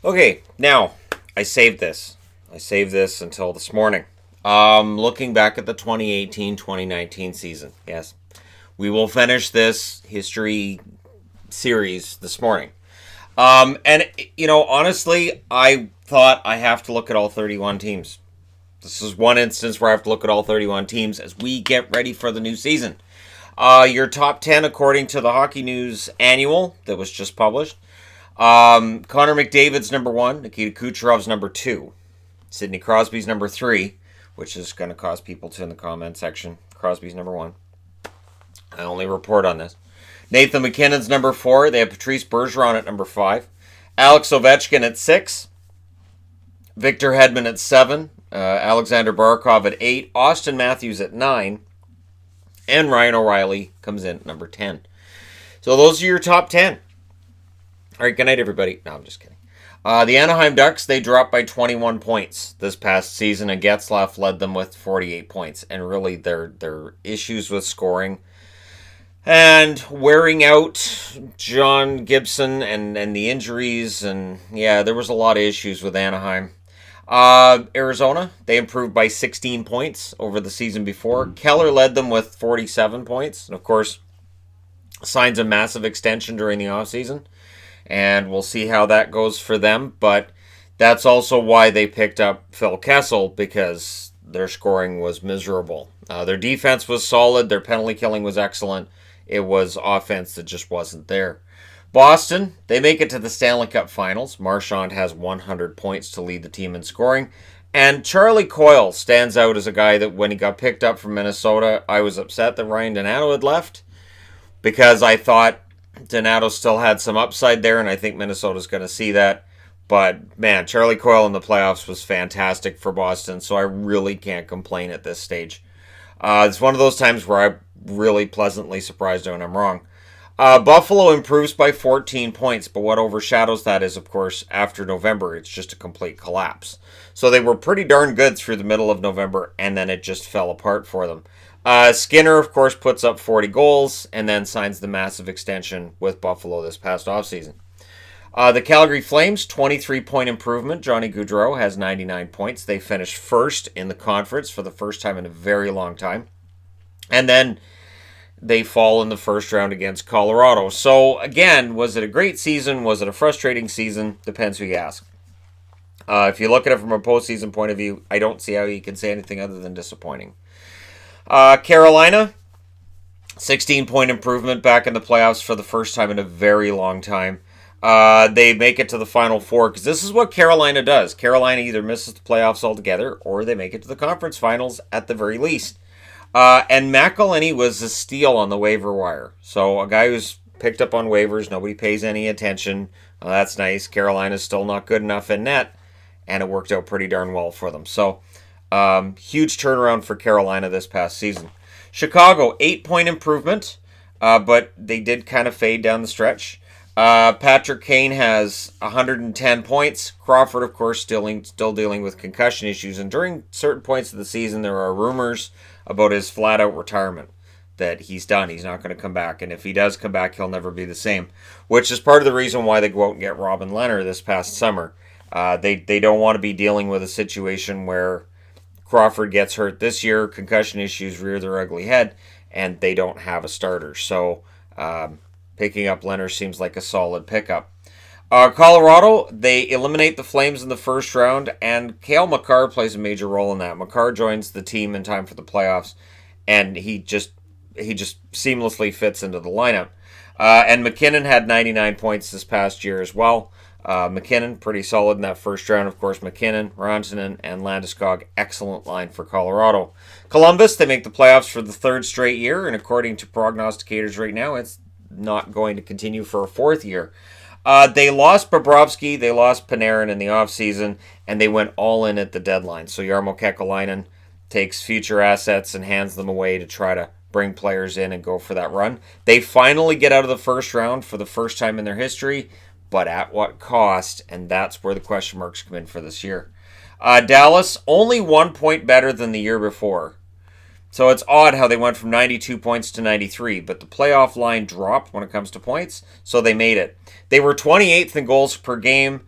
Okay, now I saved this. I saved this until this morning. Looking back at the 2018-2019 season. Yes, we will finish this history series this morning. And honestly, I thought I have to look at all 31 teams. This is one instance where I have to look at all 31 teams as we get ready for the new season. Your top 10 according to the Hockey News Annual that was just published. Connor McDavid's number 1. Nikita Kucherov's number 2. Sidney Crosby's number 3, which is going to cause people to in the comment section. Crosby's number 1. I only report on this. Nathan McKinnon's number 4. They have Patrice Bergeron at number 5. Alex Ovechkin at 6. Victor Hedman at 7. Alexander Barkov at 8. Austin Matthews at 9. And Ryan O'Reilly comes in at number 10. So those are your top 10. All right, good night, everybody. No, I'm just kidding. The Anaheim Ducks, they dropped by 21 points this past season, and Getzlaf led them with 48 points. And really, their issues with scoring and wearing out John Gibson and the injuries. And, yeah, there was a lot of issues with Anaheim. Arizona, they improved by 16 points over the season before. Keller led them with 47 points. And, of course, signs a massive extension during the offseason. And we'll see how that goes for them. But that's also why they picked up Phil Kessel, because their scoring was miserable. Their defense was solid. Their penalty killing was excellent. It was offense that just wasn't there. Boston, they make it to the Stanley Cup Finals. Marchand has 100 points to lead the team in scoring. And Charlie Coyle stands out as a guy that when he got picked up from Minnesota, I was upset that Ryan Donato had left, because I thought Donato still had some upside there, and I think Minnesota's going to see that. But, man, Charlie Coyle in the playoffs was fantastic for Boston, so I really can't complain at this stage. It's one of those times where I'm really pleasantly surprised when I'm wrong. Buffalo improves by 14 points, but what overshadows that is, of course, after November, it's just a complete collapse. So they were pretty darn good through the middle of November, and then it just fell apart for them. Skinner, of course, puts up 40 goals and then signs the massive extension with Buffalo this past offseason. The Calgary Flames, 23-point improvement. Johnny Gaudreau has 99 points. They finished first in the conference for the first time in a very long time. And then they fall in the first round against Colorado. So, again, was it a great season? Was it a frustrating season? Depends who you ask. If you look at it from a postseason point of view, I don't see how you can say anything other than disappointing. Carolina, 16-point improvement back in the playoffs for the first time in a very long time. They make it to the Final Four, because this is what Carolina does. Carolina either misses the playoffs altogether, or they make it to the conference finals at the very least. And McElhinney was a steal on the waiver wire. So a guy who's picked up on waivers, nobody pays any attention. Well, that's nice. Carolina's still not good enough in net, and it worked out pretty darn well for them. So huge turnaround for Carolina this past season. Chicago, 8-point improvement, but they did kind of fade down the stretch. Patrick Kane has 110 points. Crawford, of course, still dealing with concussion issues. And during certain points of the season, there are rumors about his flat-out retirement, that he's done. He's not going to come back. And if he does come back, he'll never be the same, which is part of the reason why they go out and get Robin Lehner this past summer. They don't want to be dealing with a situation where Crawford gets hurt this year, concussion issues rear their ugly head, and they don't have a starter. So picking up Lehner seems like a solid pickup. Colorado, they eliminate the Flames in the first round, and Cale Makar plays a major role in that. Makar joins the team in time for the playoffs, and he just seamlessly fits into the lineup. And McKinnon had 99 points this past year as well. McKinnon, pretty solid in that first round. Of course, McKinnon, Rantanen, and Landeskog, excellent line for Colorado. Columbus, they make the playoffs for the third straight year, and according to prognosticators right now, it's not going to continue for a fourth year. They lost Bobrovsky, they lost Panarin in the offseason, and they went all in at the deadline. So Jarmo Kekalainen takes future assets and hands them away to try to bring players in and go for that run. They finally get out of the first round for the first time in their history, but at what cost? And that's where the question marks come in for this year. Dallas, only 1 point better than the year before. So it's odd how they went from 92 points to 93, but the playoff line dropped when it comes to points, so they made it. They were 28th in goals per game.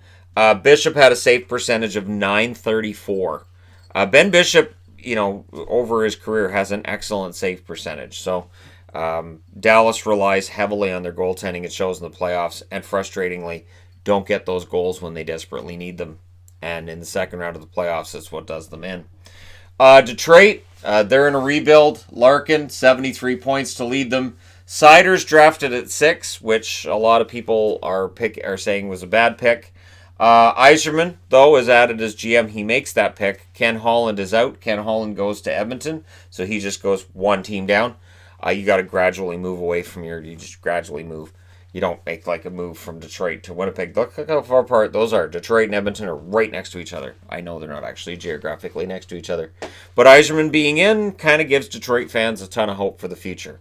Bishop had a save percentage of .934. Ben Bishop, over his career has an excellent save percentage. So Dallas relies heavily on their goaltending. It shows in the playoffs, and frustratingly, don't get those goals when they desperately need them. And in the second round of the playoffs, that's what does them in. Detroit, they're in a rebuild. Larkin, 73 points to lead them. Siders drafted at 6, which a lot of people are saying was a bad pick. Yzerman, though, is added as GM. He makes that pick. Ken Holland is out. Ken Holland goes to Edmonton, so he just goes one team down. You got to gradually move away from you just gradually move. You don't make like a move from Detroit to Winnipeg. Look how far apart those are. Detroit and Edmonton are right next to each other. I know they're not actually geographically next to each other. But Yzerman being in kind of gives Detroit fans a ton of hope for the future.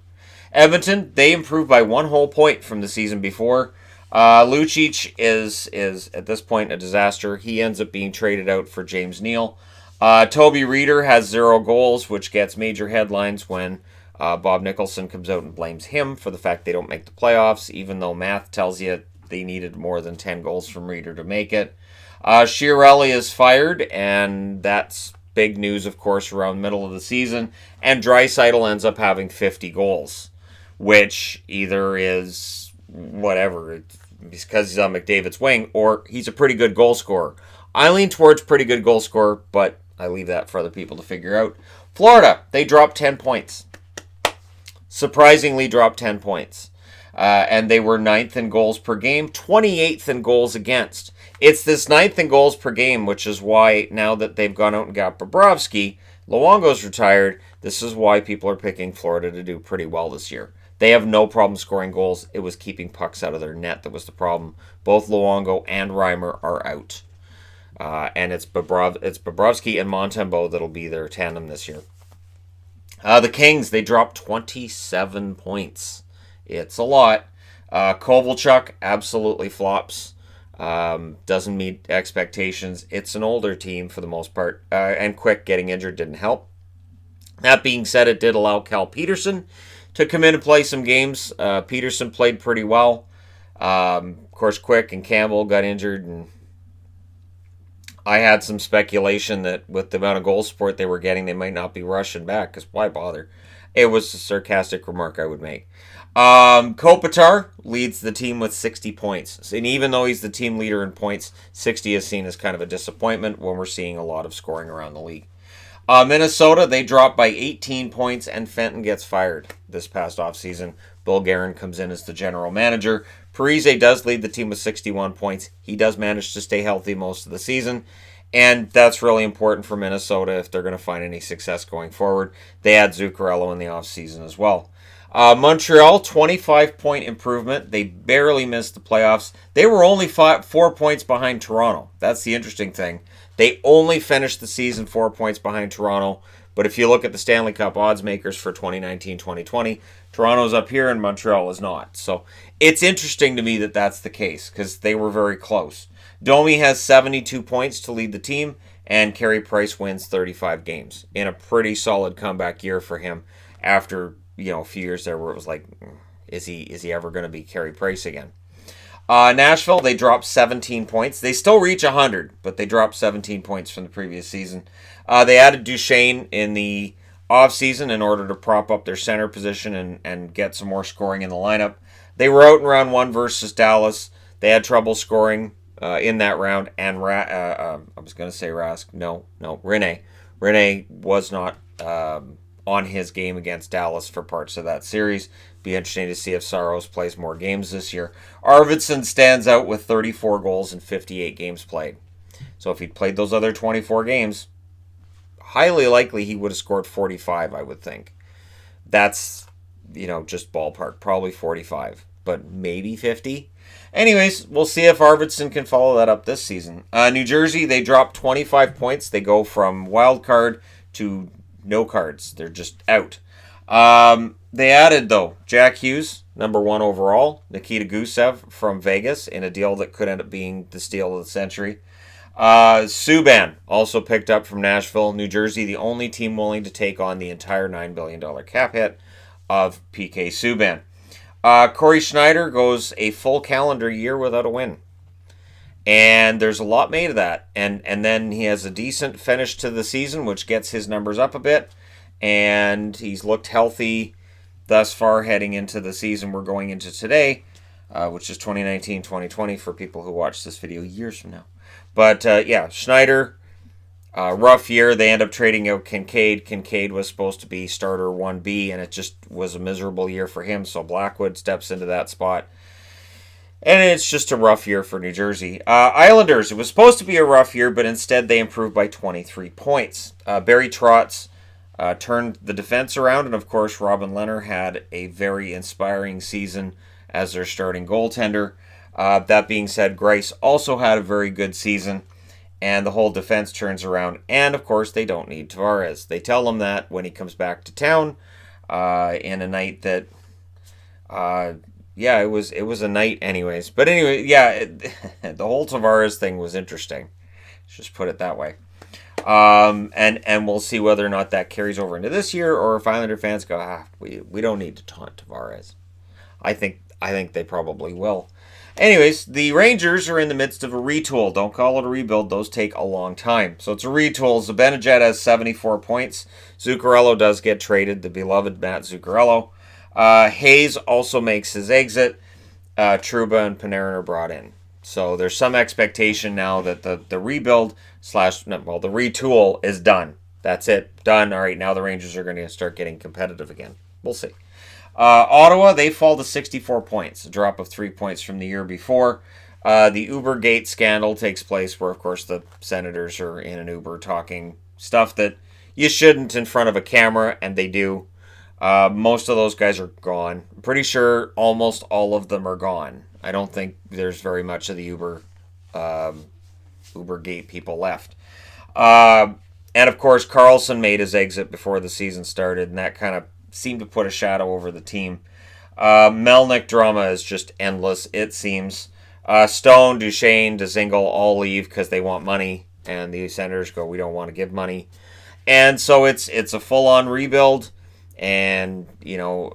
Edmonton, they improved by 1 whole point from the season before. Lucic is at this point a disaster. He ends up being traded out for James Neal. Toby Reeder has 0 goals, which gets major headlines when Bob Nicholson comes out and blames him for the fact they don't make the playoffs, even though math tells you they needed more than 10 goals from Reeder to make it. Chiarelli is fired, and that's big news, of course, around the middle of the season. And Draisaitl ends up having 50 goals, which either is whatever, it's because he's on McDavid's wing, or he's a pretty good goal scorer. I lean towards pretty good goal scorer, but I leave that for other people to figure out. Florida, they dropped 10 points. Surprisingly dropped 10 points. And they were 9th in goals per game, 28th in goals against. It's this 9th in goals per game, which is why now that they've gone out and got Bobrovsky, Luongo's retired, this is why people are picking Florida to do pretty well this year. They have no problem scoring goals. It was keeping pucks out of their net that was the problem. Both Luongo and Reimer are out. And it's Bobrovsky and Montembeault that'll be their tandem this year. The Kings, they dropped 27 points. It's a lot. Kovalchuk absolutely flops. Doesn't meet expectations. It's an older team for the most part. And Quick getting injured didn't help. That being said, it did allow Cal Peterson to come in and play some games. Peterson played pretty well. Of course, Quick and Campbell got injured, and I had some speculation that with the amount of goal support they were getting, they might not be rushing back, because why bother? It was a sarcastic remark I would make. Kopitar leads the team with 60 points. And even though he's the team leader in points, 60 is seen as kind of a disappointment when we're seeing a lot of scoring around the league. Minnesota, they dropped by 18 points, and Fenton gets fired this past offseason. Bill Guerin comes in as the general manager. Parise does lead the team with 61 points. He does manage to stay healthy most of the season, and that's really important for Minnesota if they're going to find any success going forward. They add Zuccarello in the offseason as well. Montreal, 25-point improvement. They barely missed the playoffs. They were only 4 points behind Toronto. That's the interesting thing. They only finished the season 4 points behind Toronto. But if you look at the Stanley Cup odds makers for 2019-2020, Toronto's up here and Montreal is not. So it's interesting to me that that's the case because they were very close. Domi has 72 points to lead the team, and Carey Price wins 35 games in a pretty solid comeback year for him after a few years there where it was like, is he ever going to be Carey Price again? Nashville, they dropped 17 points. They still reach 100, but they dropped 17 points from the previous season. They added Duchesne in the offseason in order to prop up their center position and get some more scoring in the lineup. They were out in round 1 versus Dallas. They had trouble scoring in that round, and I was going to say Rask. No, Rene. Rene was not on his game against Dallas for parts of that series. Be interesting to see if Saros plays more games this year. Arvidsson stands out with 34 goals in 58 games played. So if he'd played those other 24 games, highly likely he would have scored 45, I would think. That's, just ballpark. Probably 45, but maybe 50. Anyways, we'll see if Arvidsson can follow that up this season. New Jersey, they dropped 25 points. They go from wild card to no cards. They're just out. They added, though, Jack Hughes, number 1 overall, Nikita Gusev from Vegas in a deal that could end up being the steal of the century. Subban, also picked up from Nashville. New Jersey, the only team willing to take on the entire $9 billion cap hit of PK Subban. Corey Schneider goes a full calendar year without a win. And there's a lot made of that. And then he has a decent finish to the season, which gets his numbers up a bit. And he's looked healthy thus far heading into the season we're going into today, which is 2019-2020 for people who watch this video years from now. But yeah, Schneider, rough year. They end up trading out Kincaid. Kincaid was supposed to be starter 1B, and it just was a miserable year for him. So Blackwood steps into that spot. And it's just a rough year for New Jersey. Islanders, it was supposed to be a rough year, but instead they improved by 23 points. Barry Trotz turned the defense around, and of course Robin Lehner had a very inspiring season as their starting goaltender. That being said, Greiss also had a very good season, and the whole defense turns around. And of course they don't need Tavares. They tell him that when he comes back to town in a night that... yeah, it was a night anyways. But anyway, yeah, the whole Tavares thing was interesting. Let's just put it that way. And we'll see whether or not that carries over into this year, or if Islander fans go, we don't need to taunt Tavares. I think they probably will. Anyways, the Rangers are in the midst of a retool. Don't call it a rebuild. Those take a long time. So it's a retool. Zibanejad has 74 points. Zuccarello does get traded, the beloved Matt Zuccarello. Hayes also makes his exit. Trouba and Panarin are brought in. So there's some expectation now that the rebuild the retool is done. That's it. Done. All right, now the Rangers are going to start getting competitive again. We'll see. Ottawa, they fall to 64 points, a drop of 3 points from the year before. The Ubergate scandal takes place where, of course, the Senators are in an Uber talking stuff that you shouldn't in front of a camera, and they do. Most of those guys are gone. I'm pretty sure almost all of them are gone. I don't think there's very much of the Ubergate people left. And of course, Carlson made his exit before the season started, and that kind of seemed to put a shadow over the team. Melnick drama is just endless, it seems. Stone, Duchesne, Dzingel all leave because they want money, and the Senators go, we don't want to give money. And so it's a full-on rebuild. And, you know,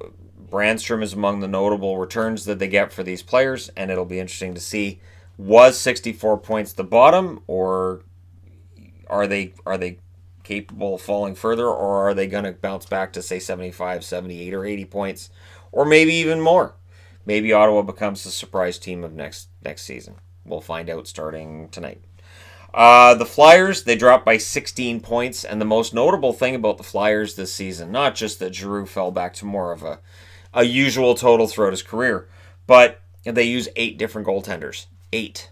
Brandstrom is among the notable returns that they get for these players, and it'll be interesting to see, was 64 points the bottom, or are they capable of falling further, or are they going to bounce back to, say, 75, 78, or 80 points, or maybe even more? Maybe Ottawa becomes the surprise team of next season. We'll find out starting tonight. The Flyers, they dropped by 16 points, and the most notable thing about the Flyers this season, not just that Giroux fell back to more of a usual total throughout his career, but they use 8 different goaltenders. 8.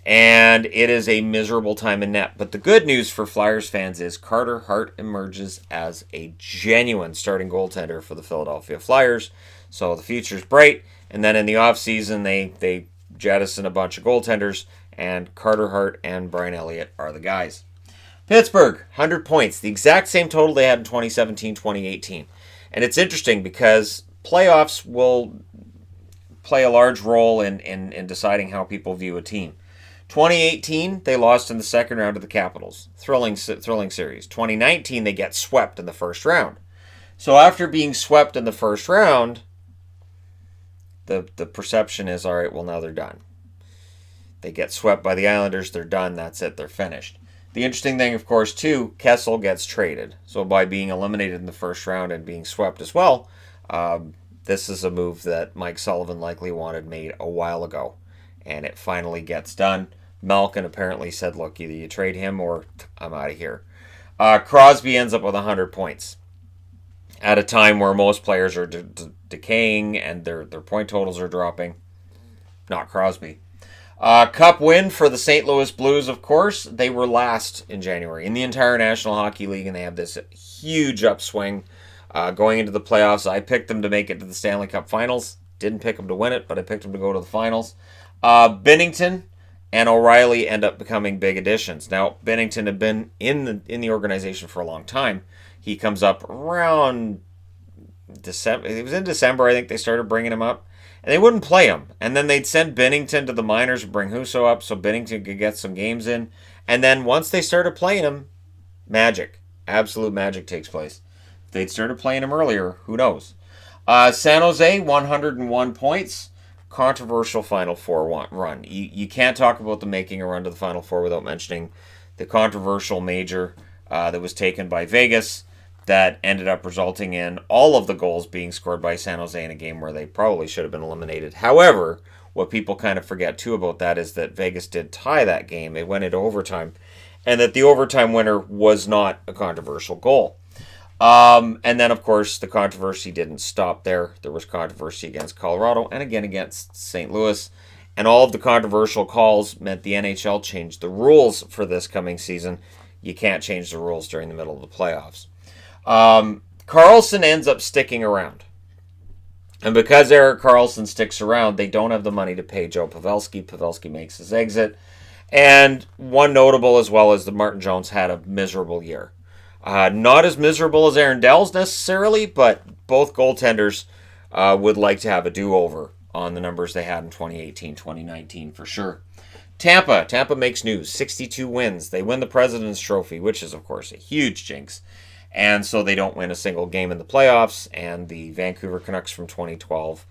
And it is a miserable time in net. But the good news for Flyers fans is Carter Hart emerges as a genuine starting goaltender for the Philadelphia Flyers. So the future's bright. And then in the offseason, they jettison a bunch of goaltenders, and Carter Hart and Brian Elliott are the guys. Pittsburgh, 100 points, the exact same total they had in 2017-2018. And it's interesting because playoffs will play a large role in deciding how people view a team. 2018, they lost in the second round to the Capitals. Thrilling series. 2019, they get swept in the first round. So after being swept in the first round, the perception is, all right, well, now they're done. They get swept by the Islanders, they're done, that's it, they're finished. The interesting thing, of course, too, Kessel gets traded. So by being eliminated in the first round and being swept as well, this is a move that Mike Sullivan likely wanted made a while ago. And it finally gets done. Malkin apparently said, look, either you trade him or I'm out of here. Crosby ends up with 100 points at a time where most players are decaying and their point totals are dropping. Not Crosby. Cup win for the St. Louis Blues, of course. They were last in January in the entire National Hockey League, and they have this huge upswing going into the playoffs. I picked them to make it to the Stanley Cup Finals. Didn't pick them to win it, but I picked them to go to the finals. Binnington and O'Reilly end up becoming big additions. Now, Binnington had been in the organization for a long time. He comes up around December. It was in December, I think they started bringing him up. And they wouldn't play him. And then they'd send Binnington to the minors and bring Husso up so Binnington could get some games in. And then once they started playing him, magic. Absolute magic takes place. If they'd started playing him earlier, who knows? San Jose, 101 points. controversial Final Four run. You can't talk about them making a run to the Final Four without mentioning the controversial major that was taken by Vegas that ended up resulting in all of the goals being scored by San Jose in a game where they probably should have been eliminated. However, what people kind of forget too about that is that Vegas did tie that game. They went into overtime, and that the overtime winner was not a controversial goal. And then, of course, the controversy didn't stop there. There was controversy against Colorado and again against St. Louis. And all of the controversial calls meant the NHL changed the rules for this coming season. You can't change the rules during the middle of the playoffs. Karlsson ends up sticking around. And because Erik Karlsson sticks around, they don't have the money to pay Joe Pavelski. Pavelski makes his exit. And one notable as well is that Martin Jones had a miserable year. Not as miserable as Aaron Dell's necessarily, but both goaltenders would like to have a do-over on the numbers they had in 2018-2019 for sure. Tampa makes news. 62 wins. They win the President's Trophy, which is, of course, a huge jinx. And so they don't win a single game in the playoffs, and the Vancouver Canucks from 2012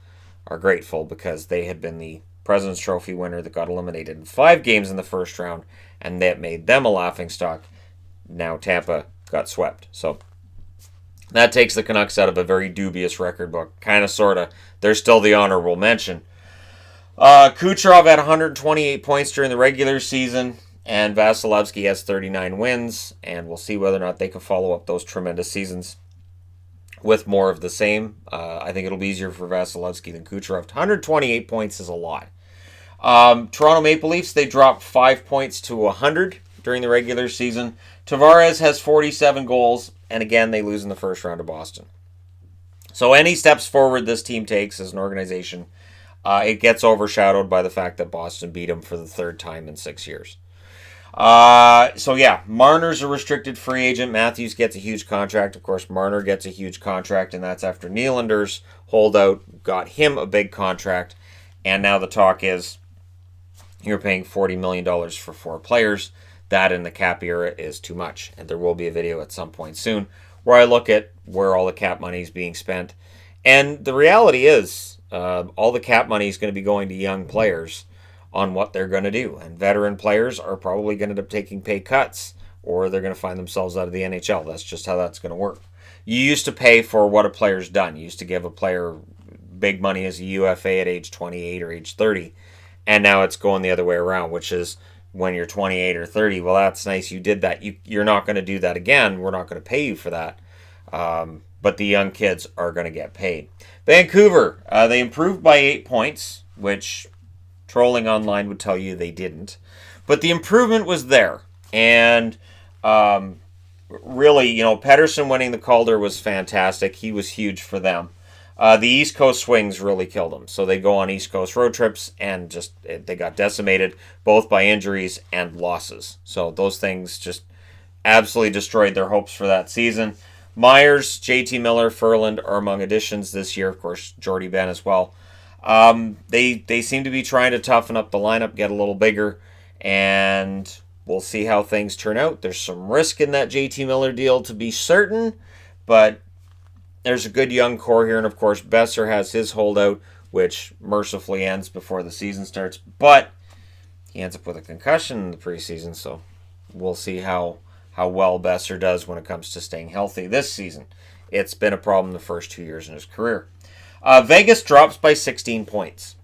are grateful because they had been the President's Trophy winner that got eliminated in 5 games in the first round, and that made them a laughingstock. Now Tampa got swept. So that takes the Canucks out of a very dubious record book. Kind of, sort of. They're still the honorable mention. Kucherov had 128 points during the regular season, and Vasilevsky has 39 wins, and we'll see whether or not they can follow up those tremendous seasons with more of the same. I think it'll be easier for Vasilevsky than Kucherov. 128 points is a lot. Toronto Maple Leafs, they dropped 5 points to 100 during the regular season. Tavares has 47 goals, and again, they lose in the first round to Boston. So any steps forward this team takes as an organization, it gets overshadowed by the fact that Boston beat them for the 3rd time in 6 years. Marner's a restricted free agent. Matthews gets a huge contract. Of course, Marner gets a huge contract, and that's after Nylander's holdout got him a big contract. And now the talk is you're paying $40 million for 4 players. That in the cap era is too much. And there will be a video at some point soon where I look at where all the cap money is being spent. And the reality is all the cap money is going to be going to young players on what they're going to do. And veteran players are probably going to end up taking pay cuts, or they're going to find themselves out of the NHL. That's just how that's going to work. You used to pay for what a player's done. You used to give a player big money as a UFA at age 28 or age 30. And now it's going the other way around, which is when you're 28 or 30, well, that's nice, you did that. You're not going to do that again. We're not going to pay you for that. But the young kids are going to get paid. Vancouver, they improved by 8 points, which trolling online would tell you they didn't. But the improvement was there. And really, Pettersson winning the Calder was fantastic. He was huge for them. The East Coast swings really killed them. So they go on East Coast road trips and they got decimated both by injuries and losses. So those things just absolutely destroyed their hopes for that season. Myers, JT Miller, Furland are among additions this year. Of course, Jordy Ben as well. They seem to be trying to toughen up the lineup, get a little bigger, and we'll see how things turn out. There's some risk in that JT Miller deal to be certain, but there's a good young core here, and of course, Besser has his holdout, which mercifully ends before the season starts, but he ends up with a concussion in the preseason, so we'll see how well Besser does when it comes to staying healthy this season. It's been a problem the first 2 years in his career. Vegas drops by 16 points.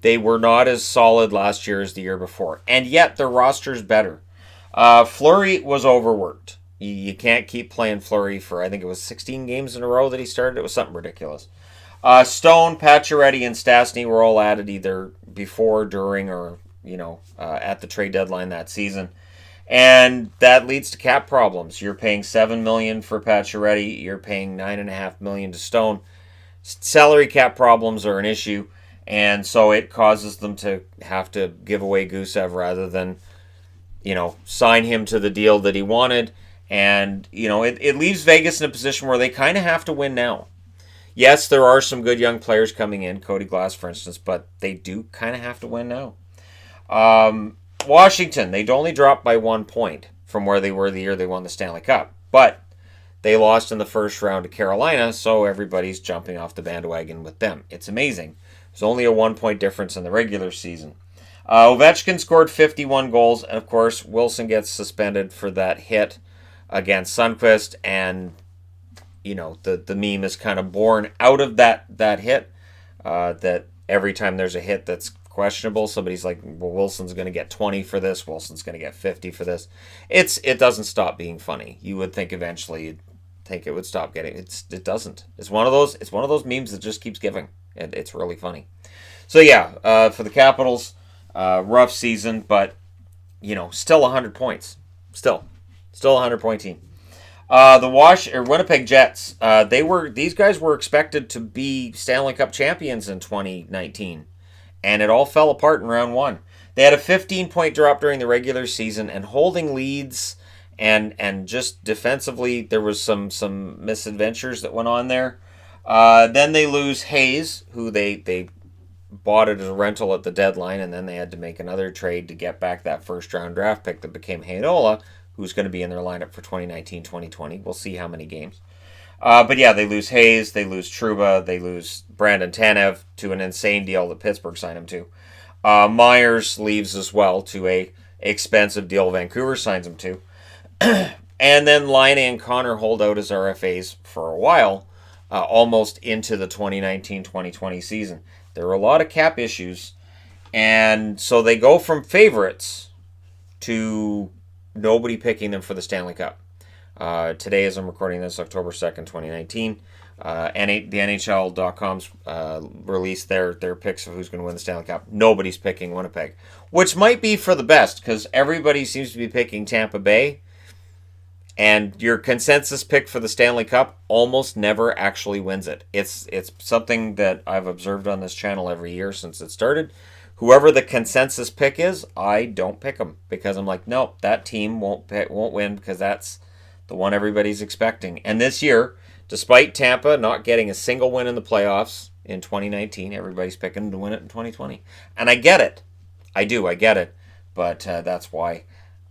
They were not as solid last year as the year before, and yet their roster's better. Fleury was overworked. You can't keep playing Fleury for, I think it was 16 games in a row that he started. It was something ridiculous. Stone, Pacioretty, and Stastny were all added either before, during, or at the trade deadline that season. And that leads to cap problems. You're paying $7 million for Pacioretty. You're paying $9.5 million to Stone. Salary cap problems are an issue, and so it causes them to have to give away Gusev rather than, sign him to the deal that he wanted. And, it leaves Vegas in a position where they kind of have to win now. Yes, there are some good young players coming in, Cody Glass, for instance, but they do kind of have to win now. Washington, they'd only dropped by 1 point from where they were the year they won the Stanley Cup. But they lost in the first round to Carolina, so everybody's jumping off the bandwagon with them. It's amazing. It's only a 1-point difference in the regular season. Ovechkin scored 51 goals, and of course, Wilson gets suspended for that hit against Sundqvist, and the meme is kind of born out of that hit. That every time there's a hit that's questionable, somebody's like, well, Wilson's going to get 20 for this, Wilson's going to get 50 for this. It doesn't stop being funny. You would think eventually you'd think it would stop getting it doesn't. It's one of those memes that just keeps giving. It's really funny. So yeah, for the Capitals, rough season, but still 100 points. Still a 100-point team. The Winnipeg Jets, these guys were expected to be Stanley Cup champions in 2019, and it all fell apart in round one. They had a 15-point drop during the regular season, and holding leads and just defensively there was some misadventures that went on there. Then they lose Hayes, who they bought it as a rental at the deadline, and then they had to make another trade to get back that first-round draft pick that became Heinola, who's going to be in their lineup for 2019-2020. We'll see how many games. But yeah, they lose Hayes, they lose Trouba, they lose Brandon Tanev to an insane deal that Pittsburgh signed him to. Myers leaves as well to a expensive deal Vancouver signs him to. And then Laine and Connor hold out as RFAs for a while, almost into the 2019-2020 season. There were a lot of cap issues, and so they go from favorites to nobody picking them for the Stanley Cup. Today, as I'm recording this, October 2nd, 2019, the NHL.com's released their picks of who's going to win the Stanley Cup. Nobody's picking Winnipeg, which might be for the best, because everybody seems to be picking Tampa Bay, and your consensus pick for the Stanley Cup almost never actually wins it. It's something that I've observed on this channel every year since it started. Whoever the consensus pick is, I don't pick them, because I'm like, nope, that team won't win, because that's the one everybody's expecting. And this year, despite Tampa not getting a single win in the playoffs in 2019, everybody's picking to win it in 2020. And I get it. I get it. But that's why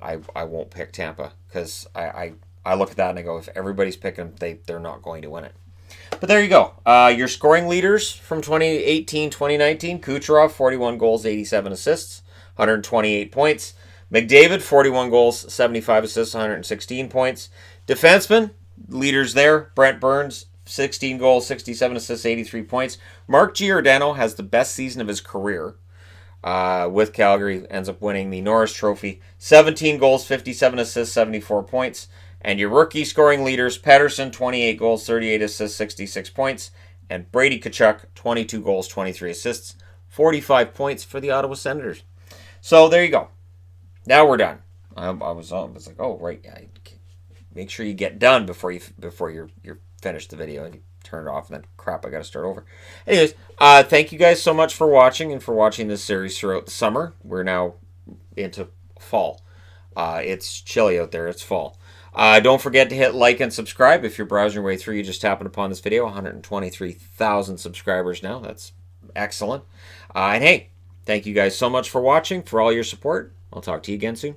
I won't pick Tampa, because I look at that and I go, if everybody's picking them, they're not going to win it. But there you go. Your scoring leaders from 2018-2019, Kucherov, 41 goals, 87 assists, 128 points. McDavid, 41 goals, 75 assists, 116 points. Defensemen, leaders there, Brent Burns, 16 goals, 67 assists, 83 points. Mark Giordano has the best season of his career with Calgary, ends up winning the Norris Trophy. 17 goals, 57 assists, 74 points. And your rookie scoring leaders, Pettersson, 28 goals, 38 assists, 66 points. And Brady Tkachuk, 22 goals, 23 assists, 45 points for the Ottawa Senators. So there you go. Now we're done. I was like, oh, right. Yeah, make sure you get done before you're finished the video. And you turn it off, and then, crap, I got to start over. Anyways, thank you guys so much for watching and for watching this series throughout the summer. We're now into fall. It's chilly out there. It's fall. Don't forget to hit like and subscribe. If you're browsing your way through, you just happened upon this video. 123,000 subscribers now. That's excellent. And hey, thank you guys so much for watching, for all your support. I'll talk to you again soon.